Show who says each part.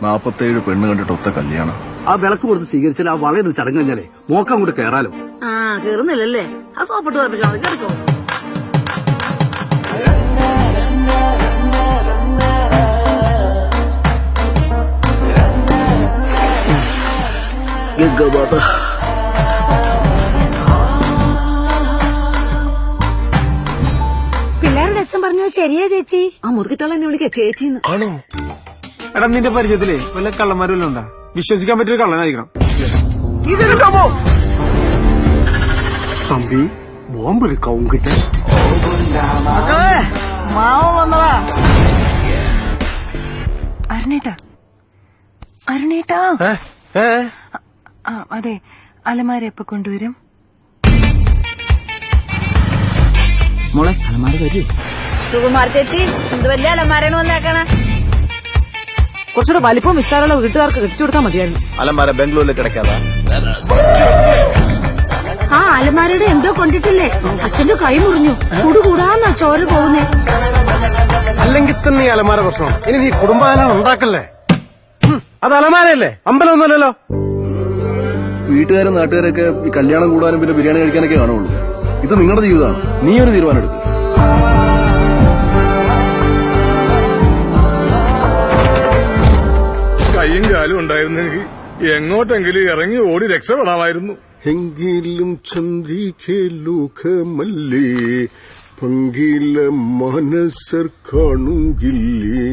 Speaker 1: 47 പെണ്ണ് കണ്ടിട്ട് ഒത്ത കല്യാണം.
Speaker 2: ആ വിളക്ക് കൊടുത്ത് സ്വീകരിച്ചാൽ ആ വളയത് ചടങ്ങ് കഴിഞ്ഞാലേ മോക്കം അങ്ങോട്ട് കേറാലോ.
Speaker 3: ആ കേറുന്നില്ലല്ലേ? ആ സോപ്പിട്ട് കേൾപ്പിച്ചാൽ മതി. കേൾക്കോ?
Speaker 4: പിള്ളേരുടെ അച്ഛൻ പറഞ്ഞത് ശരിയാ ചേച്ചി. ആ മുതുകിത്തോളം എന്നെ വിളിക്കാ ചേച്ചിന്ന്.
Speaker 1: ആണോ?
Speaker 5: എടാ നിന്റെ പരിചയത്തിലേ വല്ല കള്ളന്മാരും ഉണ്ടാ? വിശ്വസിക്കാൻ പറ്റിയൊരു കള്ളനായിരിക്കണം.
Speaker 2: തമ്പി ബോംബ് കൗങ്കിട്ട്
Speaker 3: മാവ വന്നതാ.
Speaker 4: അരുണേട്ടാ അരുണേട്ടാ. അതെ, അലമാര എപ്പോ കൊണ്ടുവരും?
Speaker 2: മോളെ അലമാര വരൂ.
Speaker 3: സുകുമാർ ചേച്ചി എന്ത് വലിയ അലമാരാണ് വന്നേക്കണ.
Speaker 4: കുറച്ചുകൂടെ വലിപ്പവും വിസ്താരമുള്ള വീട്ടുകാർക്ക് കെട്ടിച്ചു കൊടുത്താൽ മതിയായിരുന്നു.
Speaker 1: അലമാര ബാംഗ്ലൂരിൽ കിടക്കാതാ?
Speaker 4: ആ അലമാരയുടെ എന്തോ കൊണ്ടിട്ടില്ലേ? അച്ഛന്റെ കൈ മുറിഞ്ഞു. കൂടുകൂടാന്നാ ചോര പോകുന്നേ.
Speaker 5: അല്ലെങ്കിൽ തന്നെ ഈ അലമാര പ്രശ്നം. ഇനി നീ കുടുംബാലം ഉണ്ടാക്കല്ലേ? അത് അലമാരയല്ലേ, അമ്പലമൊന്നുമല്ലല്ലോ.
Speaker 1: വീട്ടുകാരും നാട്ടുകാരൊക്കെ ഈ കല്യാണം കൂടാനും പിന്നെ ബിരിയാണി കഴിക്കാനൊക്കെ കാണുള്ളൂ. ഇത് നിങ്ങളുടെ ജീവിതമാണ്. നീ ഒരു തീരുമാനം എടുക്കും.
Speaker 6: കൈയും കാലും ഉണ്ടായിരുന്നെങ്കിൽ എങ്ങോട്ടെങ്കിലും ഇറങ്ങി ഓടി രക്ഷപ്പെടാമായിരുന്നു.
Speaker 7: എങ്കിലും ചന്ദ്രികെ ലോകമല്ലേ, പങ്കില മനസ്സർ കാണുകില്ലേ.